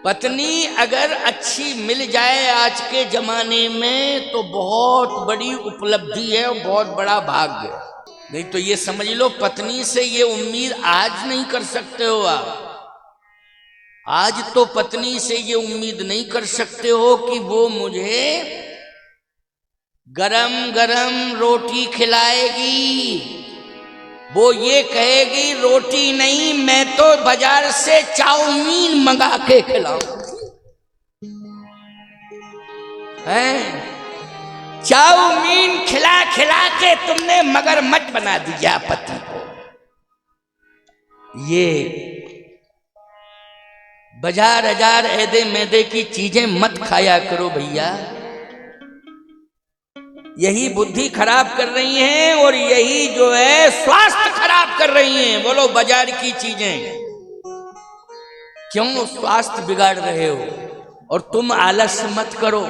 पत्नी अगर अच्छी मिल जाए आज के जमाने में तो बहुत बड़ी उपलब्धि है और बहुत बड़ा भाग्य है। नहीं तो ये समझ लो, पत्नी से ये उम्मीद आज नहीं कर सकते हो आप। आज तो पत्नी से ये उम्मीद नहीं कर सकते हो कि वो मुझे गरम गरम रोटी खिलाएगी। वो ये कहेगी रोटी नहीं, मैं तो बाजार से चाउमीन मंगा के खिलाऊंगी। चाउमीन खिला खिला के तुमने मगरमच्छ बना दिया पति को। ये बाजार हजार ऐदे मैदे की चीजें मत खाया करो भैया। यही बुद्धि खराब कर रही हैं और यही जो है स्वास्थ्य खराब कर रही हैं। बोलो, बाजार की चीजें क्यों स्वास्थ्य बिगाड़ रहे हो? और तुम आलस मत करो।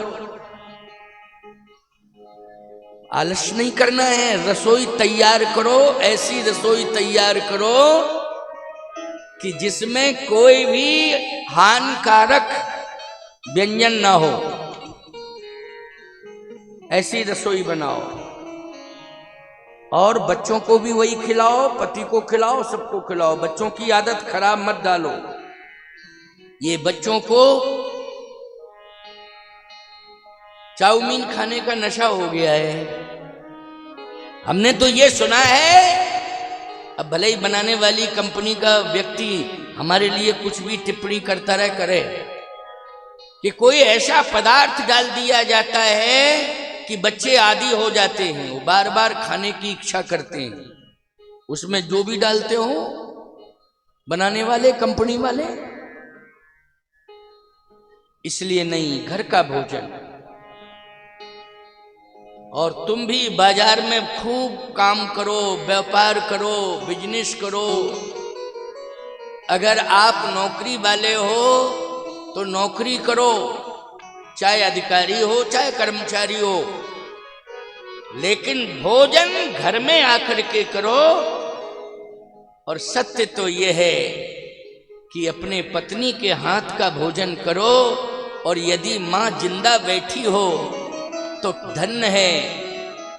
आलस नहीं करना है, रसोई तैयार करो। ऐसी रसोई तैयार करो कि जिसमें कोई भी हानिकारक व्यंजन ना हो। ऐसी रसोई बनाओ और बच्चों को भी वही खिलाओ, पति को खिलाओ, सबको खिलाओ। बच्चों की आदत खराब मत डालो। ये बच्चों को चाउमीन खाने का नशा हो गया है। हमने तो ये सुना है, अब भले ही बनाने वाली कंपनी का व्यक्ति हमारे लिए कुछ भी टिप्पणी करता रहे करे, कि कोई ऐसा पदार्थ डाल दिया जाता है कि बच्चे आदी हो जाते हैं, वो बार बार खाने की इच्छा करते हैं। उसमें जो भी डालते हो बनाने वाले, कंपनी वाले। इसलिए नहीं, घर का भोजन। और तुम भी बाजार में खूब काम करो, व्यापार करो, बिजनेस करो। अगर आप नौकरी वाले हो तो नौकरी करो, चाहे अधिकारी हो चाहे कर्मचारी हो, लेकिन भोजन घर में आकर के करो। और सत्य तो यह है कि अपने पत्नी के हाथ का भोजन करो। और यदि माँ जिंदा बैठी हो तो धन्य है।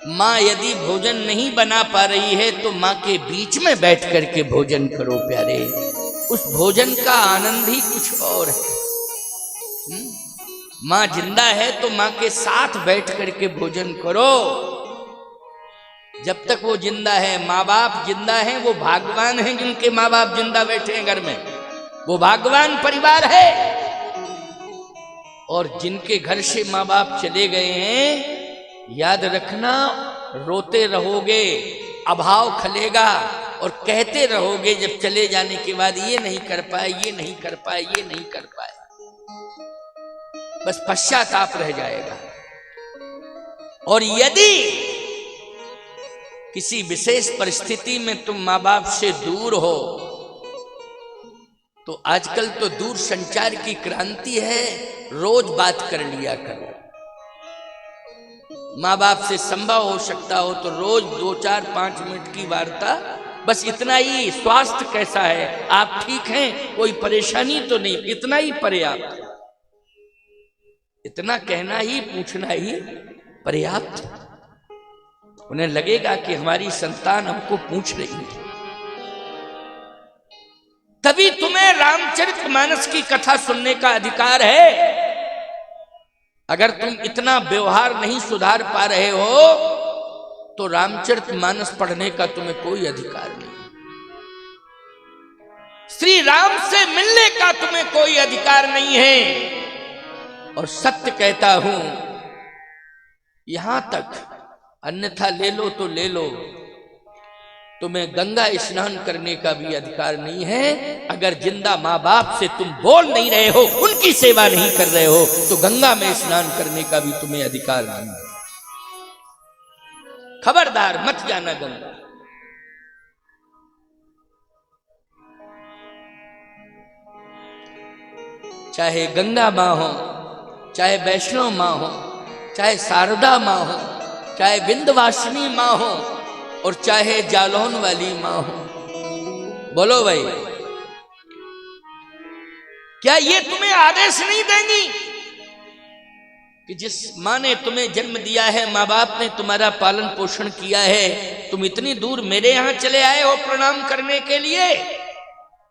माँ यदि भोजन नहीं बना पा रही है तो माँ के बीच में बैठ करके भोजन करो प्यारे। उस भोजन का आनंद ही कुछ और है। माँ जिंदा है तो माँ के साथ बैठ करके भोजन करो। जब तक वो जिंदा है, माँ बाप जिंदा हैं, वो भाग्यवान हैं जिनके माँ बाप जिंदा बैठे हैं घर में। वो भाग्यवान परिवार है। और जिनके घर से माँ बाप चले गए हैं, याद रखना, रोते रहोगे, अभाव खलेगा और कहते रहोगे जब चले जाने के बाद, ये नहीं कर पाए, ये नहीं कर पाए, ये नहीं कर पाए। बस पश्चाताप रह जाएगा। और यदि किसी विशेष परिस्थिति में तुम माँ बाप से दूर हो तो आजकल तो दूर संचार की क्रांति है, रोज बात कर लिया करो। माँ बाप से संभव हो सकता हो तो रोज 2-4-5 मिनट की वार्ता, बस इतना ही। स्वास्थ्य कैसा है, आप ठीक हैं, कोई परेशानी तो नहीं, इतना ही पर्याप्त। इतना कहना ही, पूछना ही पर्याप्त। उन्हें लगेगा कि हमारी संतान हमको पूछ रही है। तभी तुम्हें रामचरितमानस की कथा सुनने का अधिकार है। अगर तुम इतना व्यवहार नहीं सुधार पा रहे हो तो रामचरितमानस पढ़ने का तुम्हें कोई अधिकार नहीं। श्री राम से मिलने का तुम्हें कोई अधिकार नहीं है। और सत्य कहता हूं, यहां तक अन्यथा ले लो तो ले लो, तुम्हें गंगा स्नान करने का भी अधिकार नहीं है। अगर जिंदा माँ बाप से तुम बोल नहीं रहे हो, उनकी सेवा नहीं कर रहे हो, तो गंगा में स्नान करने का भी तुम्हें अधिकार नहीं है। खबरदार, मत जाना गंगा। चाहे गंगा माँ हो, चाहे वैष्णव माँ हो, चाहे शारदा माँ हो, चाहे विंध्यवासिनी माँ हो और चाहे जालौन वाली माँ हो। बोलो भाई, क्या ये तुम्हें आदेश नहीं देंगी कि जिस माँ ने तुम्हें जन्म दिया है, माँ बाप ने तुम्हारा पालन पोषण किया है, तुम इतनी दूर मेरे यहां चले आए हो प्रणाम करने के लिए,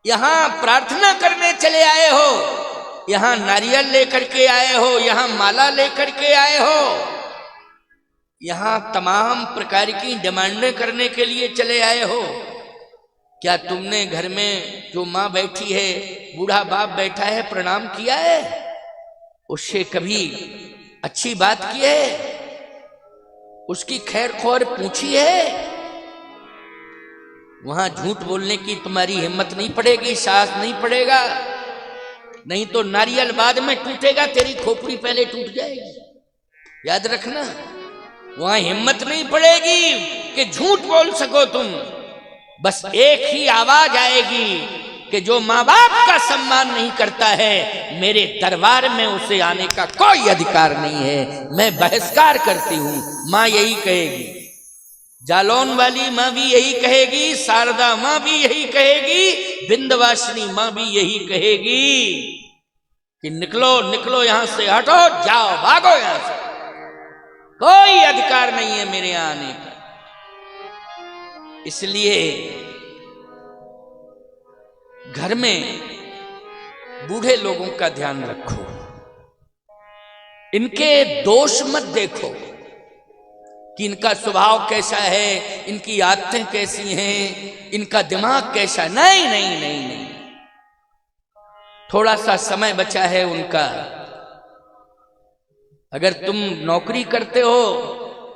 यहां प्रार्थना करने चले आए हो, यहां नारियल लेकर के आए हो, यहां माला लेकर के आए हो, यहां तमाम प्रकार की डिमांडें करने के लिए चले आए हो। क्या तुमने घर में जो माँ बैठी है, बूढ़ा बाप बैठा है, प्रणाम किया है? उससे कभी अच्छी बात की है? उसकी खैर खौर पूछी है? वहां झूठ बोलने की तुम्हारी हिम्मत नहीं पड़ेगी, साहस नहीं पड़ेगा, नहीं तो नारियल बाद में टूटेगा, तेरी खोपड़ी पहले टूट जाएगी, याद रखना। वहां हिम्मत नहीं पड़ेगी कि झूठ बोल सको तुम। बस एक ही आवाज आएगी कि जो माँ बाप का सम्मान नहीं करता है, मेरे दरबार में उसे आने का कोई अधिकार नहीं है, मैं बहिष्कार करती हूं। माँ यही कहेगी, जालौन वाली माँ भी यही कहेगी, शारदा माँ भी यही कहेगी, विंध्यवासिनी माँ भी यही कहेगी कि निकलो निकलो यहां से, हटो, जाओ, भागो यहां से, कोई अधिकार नहीं है मेरे यहां आने का। इसलिए घर में बूढ़े लोगों का ध्यान रखो, इनके दोष मत देखो कि इनका स्वभाव कैसा है, इनकी आदतें कैसी हैं, इनका दिमाग कैसा। नहीं नहीं नहीं नहीं, थोड़ा सा समय बचा है उनका। अगर तुम नौकरी करते हो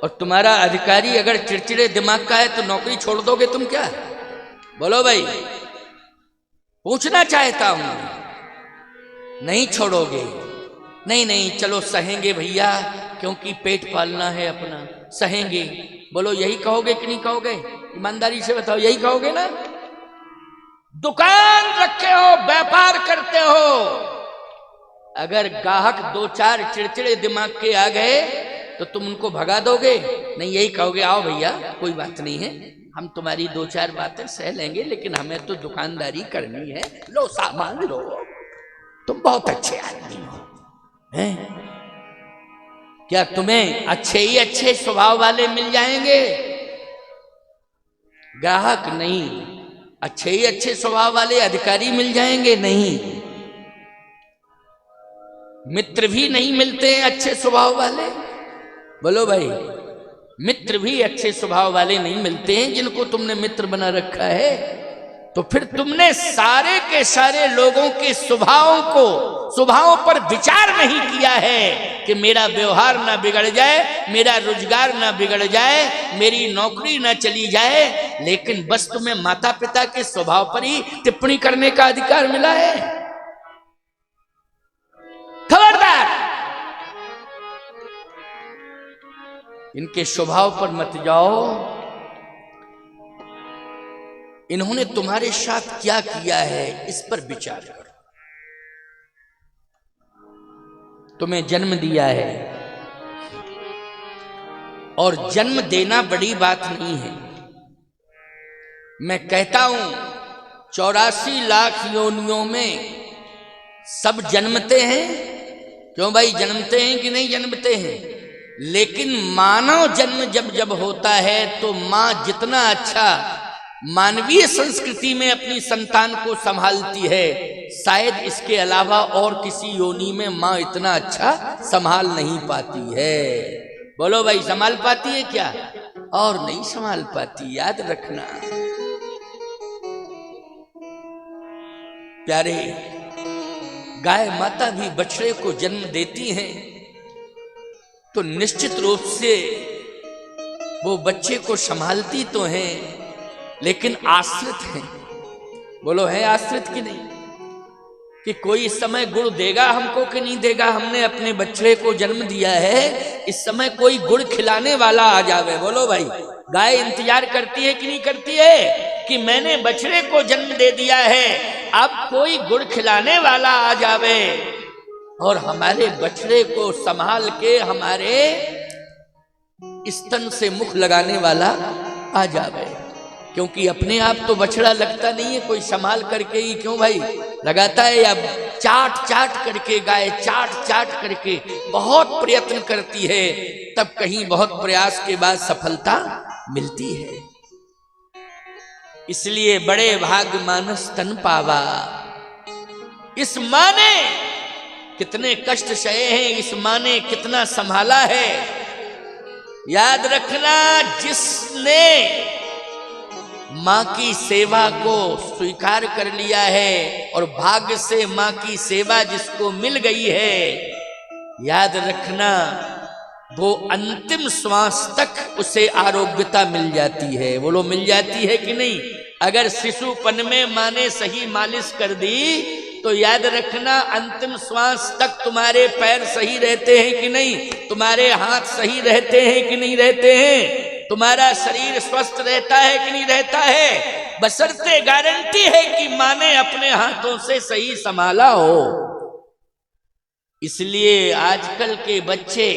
और तुम्हारा अधिकारी अगर चिड़चिड़े दिमाग का है तो नौकरी छोड़ दोगे तुम क्या? बोलो भाई, पूछना चाहता हूं। नहीं छोड़ोगे? नहीं नहीं, चलो सहेंगे भैया, क्योंकि पेट पालना है अपना, सहेंगे। बोलो, यही कहोगे कि नहीं कहोगे? ईमानदारी से बताओ, यही कहोगे ना? दुकान रखे हो, व्यापार करते हो, अगर ग्राहक दो चार चिड़चिड़े दिमाग के आ गए तो तुम उनको भगा दोगे? नहीं, यही कहोगे, आओ भैया कोई बात नहीं है, हम तुम्हारी दो चार बातें सह लेंगे, लेकिन हमें तो दुकानदारी करनी है, लो सामान लो, तुम बहुत अच्छे आदमी हो। हैं? क्या तुम्हें अच्छे ही अच्छे स्वभाव वाले मिल जाएंगे? ग्राहक नहीं, अच्छे ही अच्छे स्वभाव वाले अधिकारी मिल जाएंगे? नहीं, मित्र भी नहीं मिलते हैं अच्छे स्वभाव वाले। बोलो भाई, मित्र भी अच्छे स्वभाव वाले नहीं मिलते हैं जिनको तुमने मित्र बना रखा है। तो फिर तुमने सारे के सारे लोगों के स्वभावों पर विचार नहीं किया है कि मेरा व्यवहार ना बिगड़ जाए, मेरा रोजगार ना बिगड़ जाए, मेरी नौकरी ना चली जाए, लेकिन बस तुम्हें माता पिता के स्वभाव पर ही टिप्पणी करने का अधिकार मिला है। खबरदार, इनके स्वभाव पर मत जाओ। इन्होंने तुम्हारे साथ क्या किया है इस पर विचार करो। तुम्हें जन्म दिया है, और जन्म देना बड़ी बात नहीं है। मैं कहता हूं 84 लाख योनियों में सब जन्मते हैं। क्यों भाई, जन्मते हैं कि नहीं जन्मते हैं? लेकिन मानव जन्म जब होता है तो मां जितना अच्छा मानवीय संस्कृति में अपनी संतान को संभालती है, शायद इसके अलावा और किसी योनि में मां इतना अच्छा संभाल नहीं पाती है। बोलो भाई, संभाल पाती है क्या? और नहीं संभाल पाती, याद रखना। प्यारे, गाय माता भी बछड़े को जन्म देती हैं तो निश्चित रूप से वो बच्चे को संभालती तो हैं, लेकिन आश्रित हैं। बोलो, है आश्रित कि नहीं? कि कोई इस समय गुड़ देगा हमको कि नहीं देगा? हमने अपने बच्चे को जन्म दिया है, इस समय कोई गुड़ खिलाने वाला आ जावे। बोलो भाई, गाय इंतजार करती है कि नहीं करती है कि मैंने बछड़े को जन्म दे दिया है, अब कोई गुड़ खिलाने वाला आ जावे और हमारे बछड़े को संभाल के हमारे स्तन से मुख लगाने वाला आ जावे। क्योंकि अपने आप तो बछड़ा लगता नहीं है, कोई संभाल करके ही क्यों भाई लगाता है, या चाट चाट करके गाय चाट चाट करके बहुत प्रयत्न करती है, तब कहीं बहुत प्रयास के बाद सफलता मिलती है। इसलिए बड़े भाग मानस तन पावा, इस माँ ने कितने कष्ट सहे हैं, इस माँ ने कितना संभाला है। याद रखना, जिसने माँ की सेवा को स्वीकार कर लिया है और भाग्य से माँ की सेवा जिसको मिल गई है, याद रखना वो अंतिम श्वास तक उसे आरोग्यता मिल जाती है। बोलो मिल जाती है कि नहीं? अगर शिशुपन में माँ ने सही मालिश कर दी तो याद रखना अंतिम श्वास तक तुम्हारे पैर सही रहते हैं कि नहीं, तुम्हारे हाथ सही रहते हैं कि नहीं रहते हैं, तुम्हारा शरीर स्वस्थ रहता है कि नहीं रहता है, बशर्ते गारंटी है कि माँ ने अपने हाथों से सही संभाला हो। इसलिए आजकल के बच्चे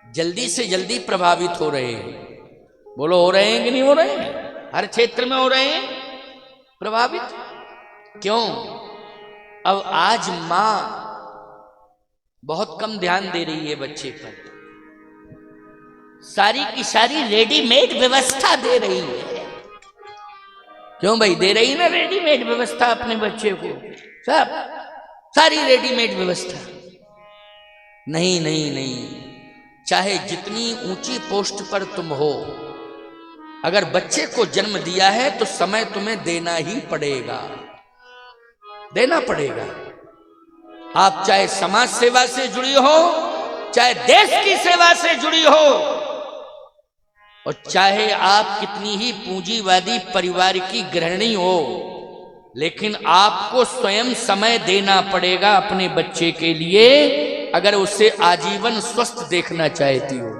जल्दी से जल्दी प्रभावित हो रहे हैं। बोलो हो रहे हैं कि नहीं हो रहे हैं? हर क्षेत्र में हो रहे हैं प्रभावित। क्यों? अब आज मां बहुत कम ध्यान दे रही है बच्चे पर, सारी की सारी रेडीमेड व्यवस्था दे रही है। क्यों भाई? दे रही ना रेडीमेड व्यवस्था अपने बच्चे को, सब सारी रेडीमेड व्यवस्था। नहीं नहीं नहीं, चाहे जितनी ऊंची पोस्ट पर तुम हो, अगर बच्चे को जन्म दिया है तो समय तुम्हें देना ही पड़ेगा, देना पड़ेगा। आप चाहे समाज सेवा से जुड़ी हो, चाहे देश की सेवा से जुड़ी हो, और चाहे आप कितनी ही पूंजीवादी परिवार की गृहिणी हो, लेकिन आपको स्वयं समय देना पड़ेगा अपने बच्चे के लिए, अगर उसे आजीवन स्वस्थ देखना चाहती हो।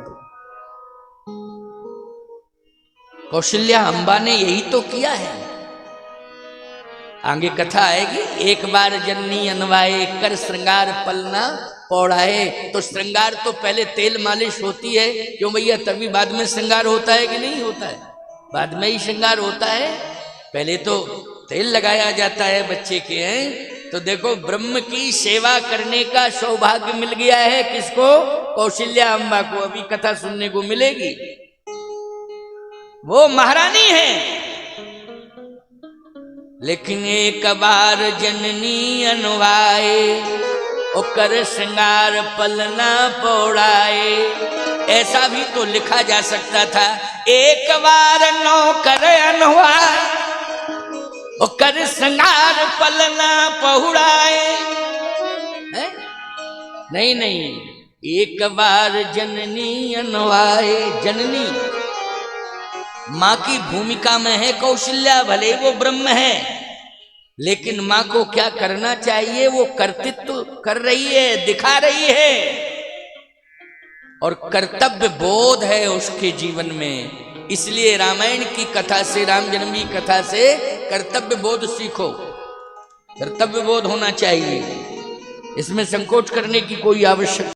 कौशल्या अंबा ने यही तो किया है। आगे कथा आएगी, एक बार जननी अनवाए कर श्रृंगार पलना पौड़ाए। तो श्रृंगार तो पहले तेल मालिश होती है, क्यों भैया? तभी बाद में श्रृंगार होता है कि नहीं होता है? बाद में ही श्रृंगार होता है, पहले तो तेल लगाया जाता है बच्चे के। हैं तो देखो, ब्रह्म की सेवा करने का सौभाग्य मिल गया है किसको? कौशल्या अम्बा को। अभी कथा सुनने को मिलेगी। वो महारानी है, लेकिन एक बार जननी अनवाए ओकर श्रृंगार पलना पौड़ाए। ऐसा भी तो लिखा जा सकता था, एक बार नौकर अनवाए ओकर श्रृंगार पलना पहुड़ाए। नहीं नहीं, एक बार जननी अनवाए। जननी माँ की भूमिका में है कौशल्या, भले वो ब्रह्म है, लेकिन माँ को क्या करना चाहिए? वो कर्तृत्व कर रही है, दिखा रही है, और कर्तव्य बोध है उसके जीवन में। इसलिए रामायण की कथा से, राम जन्म की कथा से कर्तव्य बोध सीखो। कर्तव्य बोध होना चाहिए, इसमें संकोच करने की कोई आवश्यकता